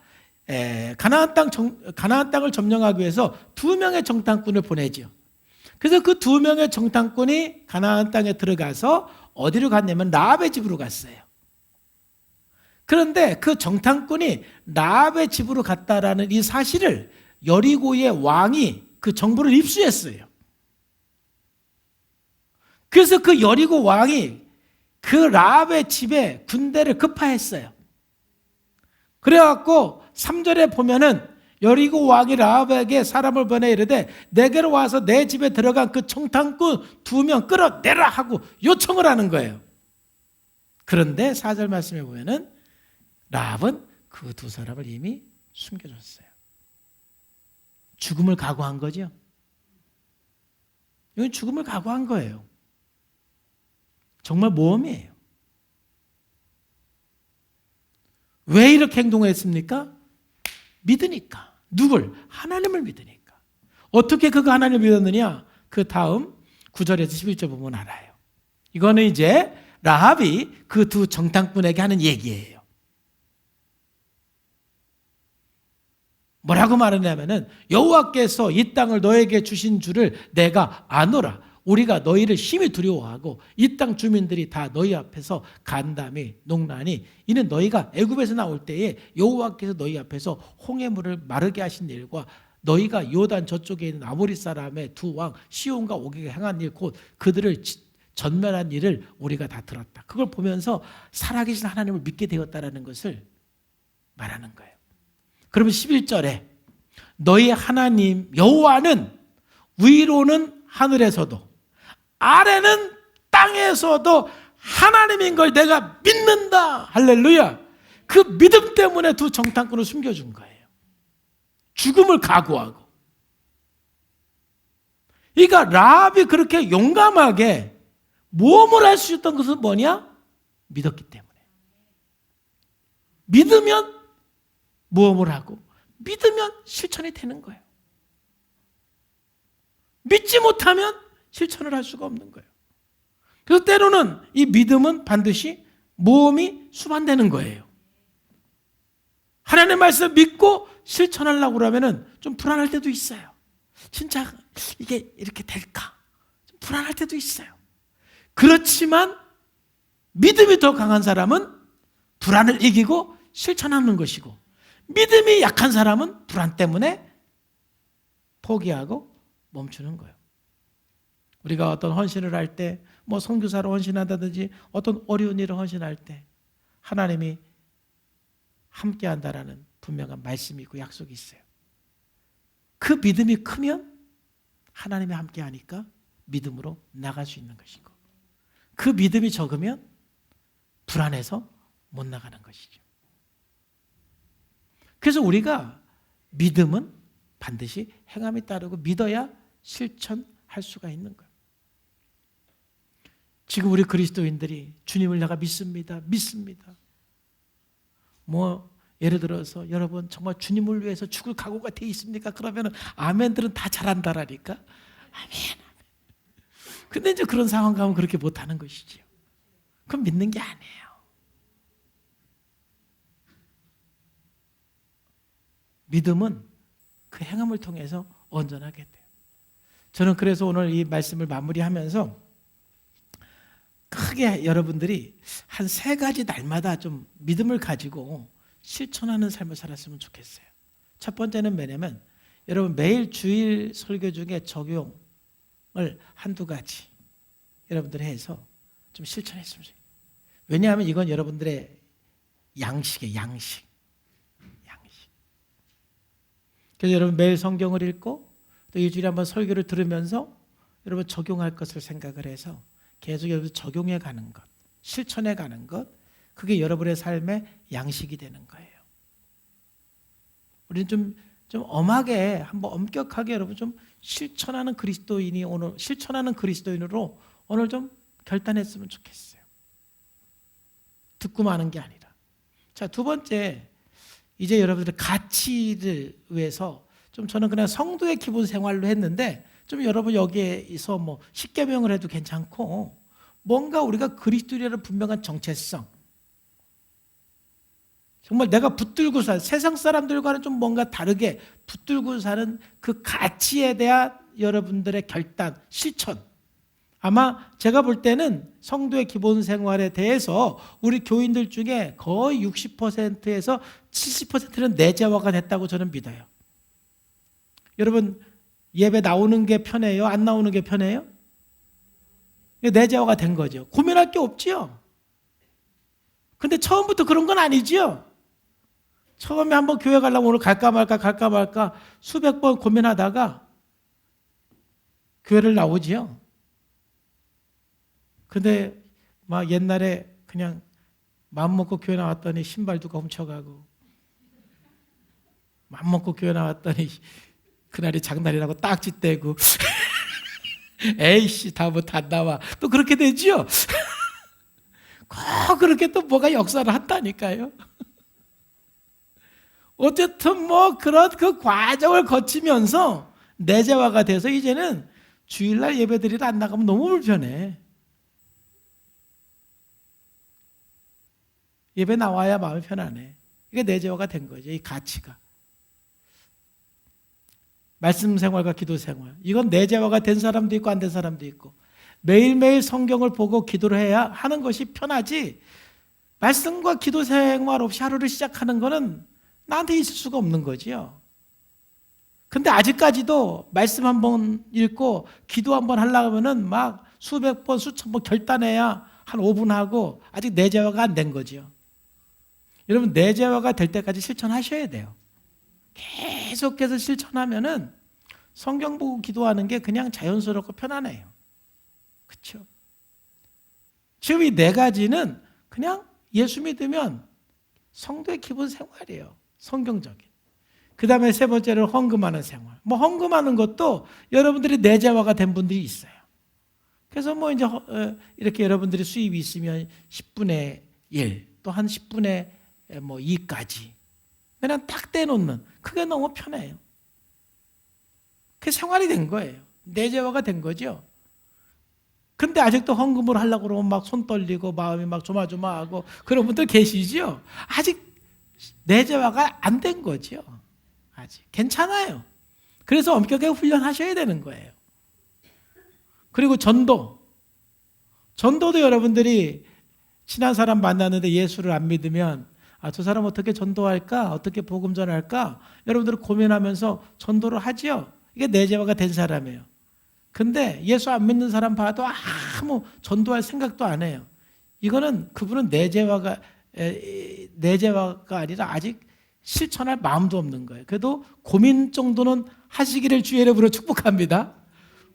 가나안 땅을 점령하기 위해서 2명의 정탐꾼을 보내죠. 그래서 그 2명의 정탐꾼이 가나안 땅에 들어가서 어디로 갔냐면 라합의 집으로 갔어요. 그런데 그 정탐꾼이 라합의 집으로 갔다라는 이 사실을 여리고의 왕이 그 정보를 입수했어요. 그래서 그 여리고 왕이 그 라합의 집에 군대를 급파했어요. 그래갖고 3절에 보면은 여리고 왕이 라합에게 사람을 보내 이르되 내게로 와서 내 집에 들어간 그 정탐꾼 2명 끌어내라 하고 요청을 하는 거예요. 그런데 4절 말씀에 보면은 라합은 그 2사람을 이미 숨겨줬어요. 죽음을 각오한 거죠. 이건 죽음을 각오한 거예요. 정말 모험이에요. 왜 이렇게 행동했습니까? 믿으니까. 누굴? 하나님을 믿으니까. 어떻게 그가 하나님을 믿었느냐? 그 다음 9절에서 11절 보면 알아요. 이거는 이제 라합이 그 2 정탐꾼에게 하는 얘기예요. 뭐라고 말하냐면은 여호와께서 이 땅을 너에게 주신 줄을 내가 아노라. 우리가 너희를 심히 두려워하고 이 땅 주민들이 다 너희 앞에서 간담이 농란이 이는 너희가 애굽에서 나올 때에 여호와께서 너희 앞에서 홍해물을 마르게 하신 일과 너희가 요단 저쪽에 있는 아모리 사람의 2 왕 시온과 오기가 행한 일 곧 그들을 전멸한 일을 우리가 다 들었다. 그걸 보면서 살아계신 하나님을 믿게 되었다라는 것을 말하는 거예요. 그러면 11절에 너희 하나님 여호와는 위로는 하늘에서도 아래는 땅에서도 하나님인 걸 내가 믿는다. 할렐루야. 그 믿음 때문에 2 정탐꾼을 숨겨준 거예요. 죽음을 각오하고. 그러니까 라합이 그렇게 용감하게 모험을 할 수 있던 것은 뭐냐? 믿었기 때문에. 믿으면 모험을 하고 믿으면 실천이 되는 거예요. 믿지 못하면 실천을 할 수가 없는 거예요. 그래서 때로는 이 믿음은 반드시 모험이 수반되는 거예요. 하나님의 말씀을 믿고 실천하려고 그러면 좀 불안할 때도 있어요. 진짜 이게 이렇게 될까? 좀 불안할 때도 있어요. 그렇지만 믿음이 더 강한 사람은 불안을 이기고 실천하는 것이고 믿음이 약한 사람은 불안 때문에 포기하고 멈추는 거예요. 우리가 어떤 헌신을 할 때, 뭐 선교사로 헌신한다든지 어떤 어려운 일을 헌신할 때 하나님이 함께한다라는 분명한 말씀이 있고 약속이 있어요. 그 믿음이 크면 하나님이 함께하니까 믿음으로 나갈 수 있는 것이고 그 믿음이 적으면 불안해서 못 나가는 것이죠. 그래서 우리가 믿음은 반드시 행함이 따르고 믿어야 실천할 수가 있는 거예요. 지금 우리 그리스도인들이 주님을 내가 믿습니다. 뭐 예를 들어서 여러분 정말 주님을 위해서 죽을 각오가 돼 있습니까? 그러면 아멘들은 다 잘한다라니까. 아멘. 근데 이제 그런 상황 가면 그렇게 못하는 것이지요. 그럼 믿는 게 아니에요. 믿음은 그 행함을 통해서 온전하게 돼요. 저는 그래서 오늘 이 말씀을 마무리하면서 크게 여러분들이 한 3가지 날마다 좀 믿음을 가지고 실천하는 삶을 살았으면 좋겠어요. 첫 번째는 뭐냐면 여러분 매일 주일 설교 중에 적용을 한두 가지 여러분들이 해서 좀 실천했으면 좋겠어요. 왜냐하면 이건 여러분들의 양식이에요. 양식. 그래서 여러분 매일 성경을 읽고 또 일주일에 한번 설교를 들으면서 여러분 적용할 것을 생각을 해서 계속 여러분 적용해 가는 것, 실천해 가는 것, 그게 여러분의 삶의 양식이 되는 거예요. 우리는 좀 엄하게 한번 엄격하게 여러분 좀 실천하는 그리스도인으로 오늘 좀 결단했으면 좋겠어요. 듣고 마는 게 아니라. 자, 두 번째, 이제 여러분들의 가치를 위해서 좀 저는 그냥 성도의 기본 생활로 했는데 좀 여러분 여기에서 뭐 십계명을 해도 괜찮고 뭔가 우리가 그리스도인이라는 분명한 정체성, 정말 내가 붙들고 사는 세상 사람들과는 좀 뭔가 다르게 붙들고 사는 그 가치에 대한 여러분들의 결단, 실천. 아마 제가 볼 때는 성도의 기본 생활에 대해서 우리 교인들 중에 거의 60%에서 70%는 내재화가 됐다고 저는 믿어요. 여러분 예배 나오는 게 편해요? 안 나오는 게 편해요? 내재화가 된 거죠. 고민할 게 없지요. 근데 처음부터 그런 건 아니지요. 처음에 한번 교회 가려면 오늘 갈까 말까 수백 번 고민하다가 교회를 나오지요. 근데 막 옛날에 그냥 마음 먹고 교회 나왔더니 신발 누가 훔쳐가고, 마음 먹고 교회 나왔더니 그날이 장날이라고 딱지 떼고 에이씨 다 뭐 다 나와 또 그렇게 되지요. 꼭 그렇게 또 뭐가 역사를 한다니까요. 어쨌든 뭐 그런 그 과정을 거치면서 내재화가 돼서 이제는 주일날 예배드리러 안 나가면 너무 불편해. 예배 나와야 마음이 편하네. 이게 내재화가 된 거죠. 이 가치가. 말씀 생활과 기도 생활. 이건 내재화가 된 사람도 있고 안 된 사람도 있고. 매일매일 성경을 보고 기도를 해야 하는 것이 편하지. 말씀과 기도 생활 없이 하루를 시작하는 거는 나한테 있을 수가 없는 거지요. 근데 아직까지도 말씀 한번 읽고 기도 한번 하려고 하면은 막 수백 번, 수천 번 결단해야 한 5분 하고 아직 내재화가 안 된 거지요. 여러분 내재화가 될 때까지 실천하셔야 돼요. 계속해서 실천하면은 성경 보고 기도하는 게 그냥 자연스럽고 편안해요. 그렇죠? 지금 이 4가지는 그냥 예수 믿으면 성도의 기본 생활이에요. 성경적인. 그 다음에 3번째는 헌금하는 생활. 뭐 헌금하는 것도 여러분들이 내재화가 된 분들이 있어요. 그래서 뭐 이제 이렇게 여러분들이 수입이 있으면 10분의 1, 또 한 10분의 뭐 2까지 그냥 딱 떼놓는, 그게 너무 편해요. 그게 생활이 된 거예요. 내재화가 된 거죠. 근데 아직도 헌금을 하려고 그러면 막 손 떨리고 마음이 막 조마조마하고 그런 분들 계시죠? 아직 내재화가 안 된 거죠. 아직. 괜찮아요. 그래서 엄격하게 훈련하셔야 되는 거예요. 그리고 전도도 여러분들이 친한 사람 만났는데 예수를 안 믿으면 저 사람 어떻게 전도할까? 어떻게 복음 전할까? 여러분들은 고민하면서 전도를 하지요. 이게 내재화가 된 사람이에요. 근데 예수 안 믿는 사람 봐도 아무 전도할 생각도 안 해요. 이거는 그분은 내재화가 아니라 아직 실천할 마음도 없는 거예요. 그래도 고민 정도는 하시기를 주의 이름으로 축복합니다.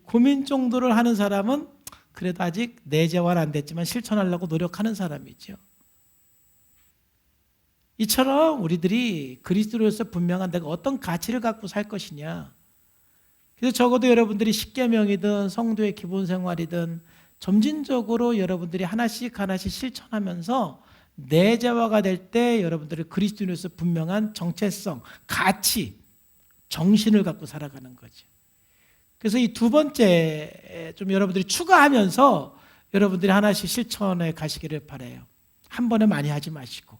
고민 정도를 하는 사람은 그래도 아직 내재화는 안 됐지만 실천하려고 노력하는 사람이죠. 이처럼 우리들이 그리스도로서 분명한 내가 어떤 가치를 갖고 살 것이냐. 그래서 적어도 여러분들이 십계명이든 성도의 기본 생활이든 점진적으로 여러분들이 하나씩 실천하면서 내재화가 될 때 여러분들이 그리스도인으로서 분명한 정체성, 가치, 정신을 갖고 살아가는 거죠. 그래서 이 2번째 좀 여러분들이 추가하면서 여러분들이 하나씩 실천해 가시기를 바라요. 한 번에 많이 하지 마시고.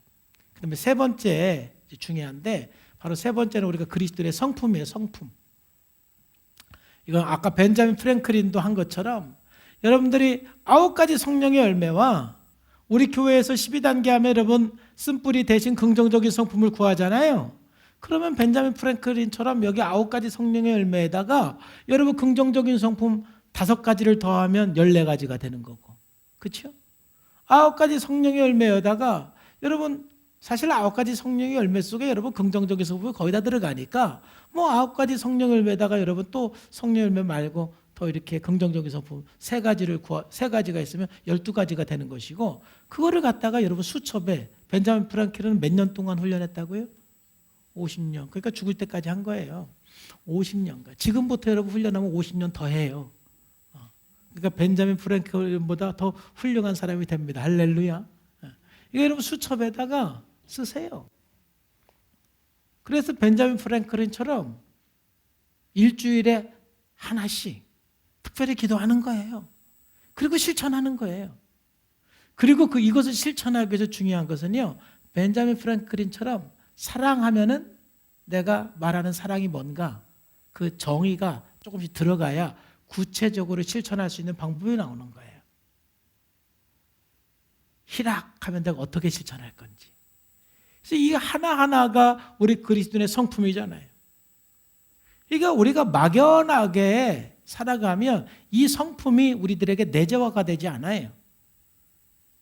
그다음에 3번째 중요한데 바로 3번째는 우리가 그리스도의 성품이에요. 성품. 이건 아까 벤자민 프랭클린도 한 것처럼 여러분들이 9가지 성령의 열매와 우리 교회에서 12단계 하면 여러분 쓴뿌리 대신 긍정적인 성품을 구하잖아요. 그러면 벤자민 프랭클린처럼 여기 9가지 성령의 열매에다가 여러분 긍정적인 성품 5가지를 더하면 14가지가 되는 거고. 그렇죠? 9가지 성령의 열매에다가 여러분 사실 9가지 성령의 열매 속에 여러분 긍정적인 성품이 거의 다 들어가니까 뭐 9가지 성령의 열매에다가 여러분 또 성령의 열매 말고 더 이렇게 긍정적인 성품 3가지가 있으면 12가지가 되는 것이고, 그거를 갖다가 여러분 수첩에 벤자민 프랭클린은 몇 년 동안 훈련했다고요? 50년. 그러니까 죽을 때까지 한 거예요. 50년간. 지금부터 여러분 훈련하면 50년 더 해요. 그러니까 벤자민 프랭클린보다 더 훌륭한 사람이 됩니다. 할렐루야. 이거 여러분 수첩에다가 쓰세요. 그래서 벤자민 프랭클린처럼 일주일에 하나씩 특별히 기도하는 거예요. 그리고 실천하는 거예요. 그리고 이것을 실천하기 위해서 중요한 것은요, 벤자민 프랭클린처럼 사랑하면은 내가 말하는 사랑이 뭔가 그 정의가 조금씩 들어가야 구체적으로 실천할 수 있는 방법이 나오는 거예요. 희락하면 내가 어떻게 실천할 건지. 그래서 이 하나하나가 우리 그리스도인의 성품이잖아요. 그러니까 우리가 막연하게 살아가면 이 성품이 우리들에게 내재화가 되지 않아요.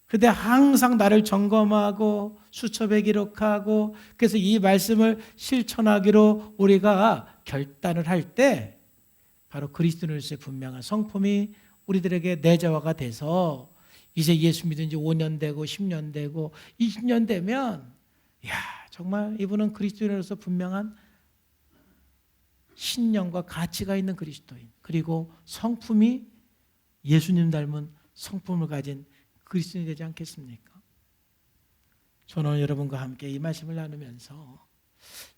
그런데 항상 나를 점검하고 수첩에 기록하고, 그래서 이 말씀을 실천하기로 우리가 결단을 할 때 바로 그리스도인으로서의 분명한 성품이 우리들에게 내재화가 돼서 이제 예수 믿은 지 5년 되고 10년 되고 20년 되면 정말 이분은 그리스도인으로서 분명한 신념과 가치가 있는 그리스도인, 그리고 성품이 예수님 닮은 성품을 가진 그리스도인이 되지 않겠습니까? 저는 여러분과 함께 이 말씀을 나누면서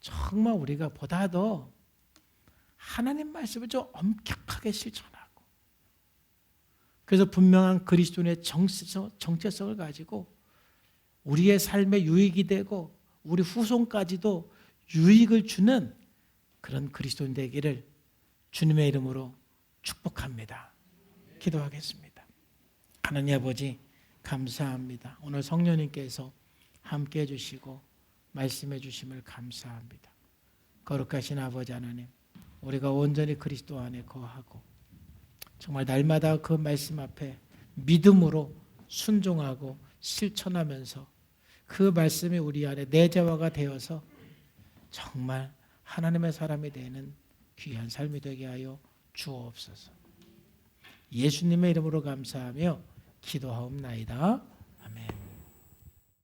정말 우리가 보다 더 하나님 말씀을 좀 엄격하게 실천하고, 그래서 분명한 그리스도인의 정체성을 가지고 우리의 삶에 유익이 되고 우리 후손까지도 유익을 주는 그런 그리스도인 되기를 주님의 이름으로 축복합니다. 기도하겠습니다. 하나님 아버지 감사합니다. 오늘 성령님께서 함께 해주시고 말씀해 주심을 감사합니다. 거룩하신 아버지 하나님, 우리가 온전히 그리스도 안에 거하고 정말 날마다 그 말씀 앞에 믿음으로 순종하고 실천하면서 그 말씀이 우리 안에 내재화가 되어서 정말 하나님의 사람이 되는 귀한 삶이 되게 하여 주옵소서. 예수님의 이름으로 감사하며 기도하옵나이다.